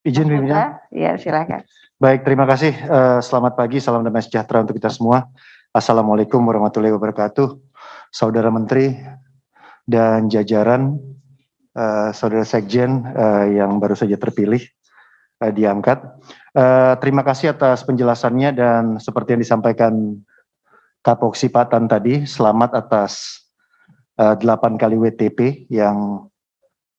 Izin pimpinan. Ya, silakan. Baik, terima kasih. Selamat pagi, salam damai sejahtera untuk kita semua. Assalamualaikum warahmatullahi wabarakatuh. Saudara Menteri dan jajaran, Saudara Sekjen yang baru saja terpilih, diangkat. Terima kasih atas penjelasannya dan seperti yang disampaikan Kapoksi Pak Tan tadi, selamat atas 8 kali WTP yang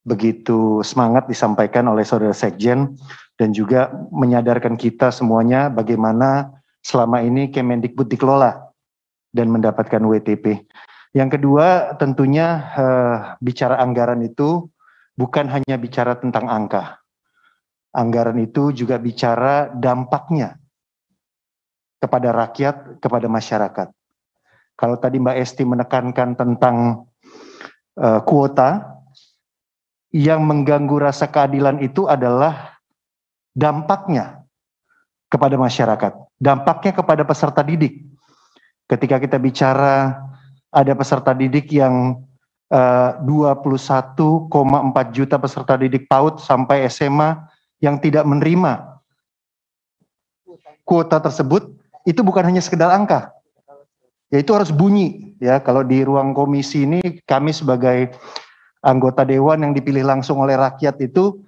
begitu semangat disampaikan oleh Saudara Sekjen dan juga menyadarkan kita semuanya bagaimana selama ini Kemendikbud dikelola dan mendapatkan WTP. Yang kedua tentunya bicara anggaran itu bukan hanya bicara tentang angka. Anggaran itu juga bicara dampaknya kepada rakyat, kepada masyarakat. Kalau tadi Mbak Esti menekankan tentang kuota, yang mengganggu rasa keadilan itu adalah dampaknya kepada masyarakat, dampaknya kepada peserta didik. Ketika kita bicara ada peserta didik yang 21,4 juta peserta didik PAUD sampai SMA yang tidak menerima kuota tersebut, itu bukan hanya sekedar angka, yaitu harus bunyi. Ya, kalau di ruang komisi ini kami sebagai anggota dewan yang dipilih langsung oleh rakyat itu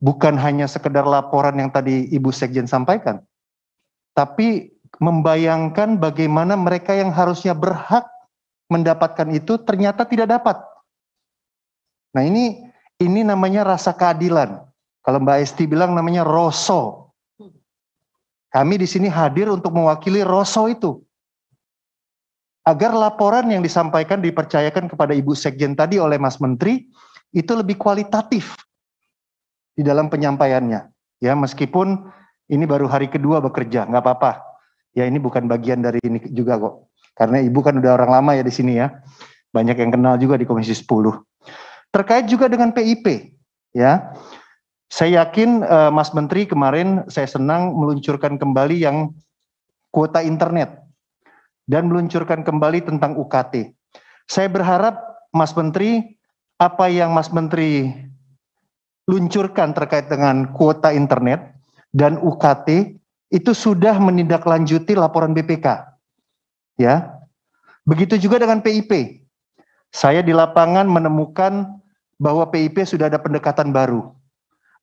bukan hanya sekedar laporan yang tadi Ibu Sekjen sampaikan, tapi membayangkan bagaimana mereka yang harusnya berhak mendapatkan itu ternyata tidak dapat. Nah ini namanya rasa keadilan. Kalau Mbak Esti bilang namanya roso. Kami di sini hadir untuk mewakili roso itu. Agar laporan yang disampaikan dipercayakan kepada Ibu Sekjen tadi oleh Mas Menteri itu lebih kualitatif di dalam penyampaiannya. Ya, meskipun ini baru hari kedua bekerja, nggak apa-apa. Ya, ini bukan bagian dari ini juga kok. Karena Ibu kan udah orang lama ya di sini ya. Banyak yang kenal juga di Komisi 10. Terkait juga dengan PIP, ya. Saya yakin Mas Menteri kemarin saya senang meluncurkan kembali yang kuota internet dan meluncurkan kembali tentang UKT. Saya berharap Mas Menteri, apa yang Mas Menteri luncurkan terkait dengan kuota internet dan UKT itu sudah menindaklanjuti laporan BPK. Ya. Begitu juga dengan PIP. Saya di lapangan menemukan bahwa PIP sudah ada pendekatan baru.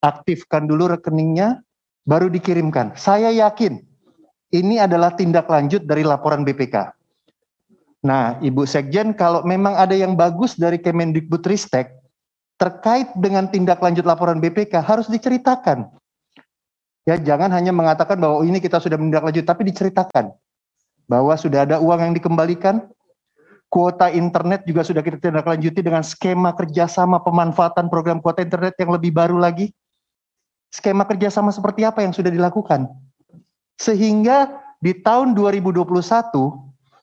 Aktifkan dulu rekeningnya, baru dikirimkan. Saya yakin ini adalah tindak lanjut dari laporan BPK. Nah, Ibu Sekjen, kalau memang ada yang bagus dari Kemendikbudristek terkait dengan tindak lanjut laporan BPK harus diceritakan. Ya, jangan hanya mengatakan bahwa ini kita sudah menindaklanjut, tapi diceritakan bahwa sudah ada uang yang dikembalikan, kuota internet juga sudah kita tindaklanjuti dengan skema kerjasama pemanfaatan program kuota internet yang lebih baru lagi. Skema kerjasama seperti apa yang sudah dilakukan? Sehingga di tahun 2021,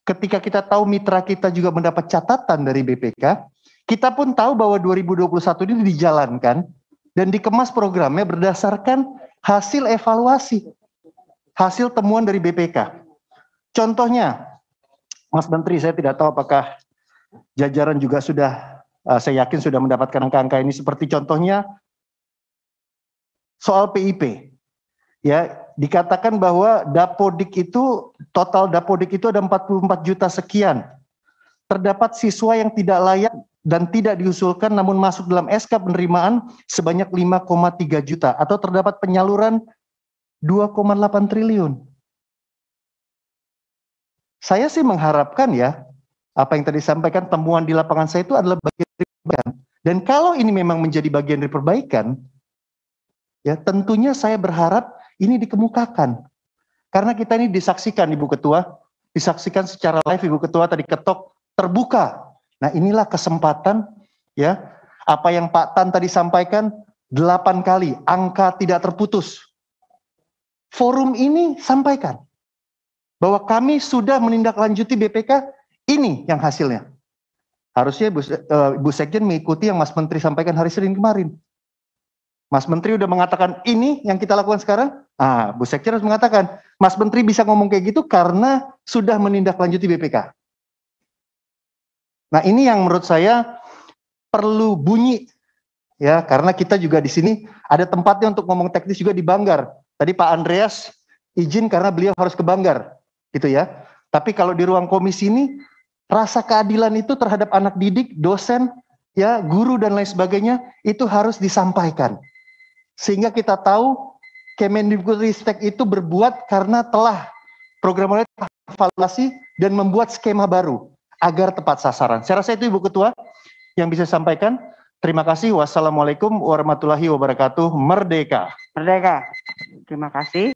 ketika kita tahu mitra kita juga mendapat catatan dari BPK, kita pun tahu bahwa 2021 ini dijalankan dan dikemas programnya berdasarkan hasil evaluasi, hasil temuan dari BPK. Contohnya, Mas Menteri, saya tidak tahu apakah jajaran juga sudah, saya yakin sudah mendapatkan angka-angka ini, seperti contohnya soal PIP. Ya, dikatakan bahwa Dapodik itu, total Dapodik itu ada 44 juta sekian. Terdapat siswa yang tidak layak dan tidak diusulkan namun masuk dalam SK penerimaan sebanyak 5,3 juta atau terdapat penyaluran 2,8 triliun. Saya sih mengharapkan ya, apa yang tadi disampaikan temuan di lapangan saya itu adalah bagian dari perbaikan. Dan kalau ini memang menjadi bagian dari perbaikan, ya tentunya saya berharap ini dikemukakan. Karena kita ini disaksikan Ibu Ketua, disaksikan secara live Ibu Ketua tadi ketok terbuka. Nah inilah kesempatan ya, apa yang Pak Tan tadi sampaikan 8 kali, angka tidak terputus. Forum ini sampaikan bahwa kami sudah menindaklanjuti BPK, ini yang hasilnya. Harusnya Ibu Sekjen mengikuti yang Mas Menteri sampaikan hari Senin kemarin. Mas Menteri udah mengatakan ini yang kita lakukan sekarang, Bu Sekjen harus mengatakan, Mas Menteri bisa ngomong kayak gitu karena sudah menindaklanjuti BPK. Nah ini yang menurut saya perlu bunyi ya, karena kita juga di sini ada tempatnya untuk ngomong teknis juga di Banggar. Tadi Pak Andreas izin karena beliau harus ke Banggar, gitu ya. Tapi kalau di ruang komisi ini, rasa keadilan itu terhadap anak didik, dosen, ya, guru dan lain sebagainya itu harus disampaikan. Sehingga kita tahu Kemendikbudristek itu berbuat karena telah program evaluasi dan membuat skema baru agar tepat sasaran. Saya rasa itu Ibu Ketua yang bisa saya sampaikan. Terima kasih. Wassalamualaikum warahmatullahi wabarakatuh. Merdeka. Merdeka. Terima kasih.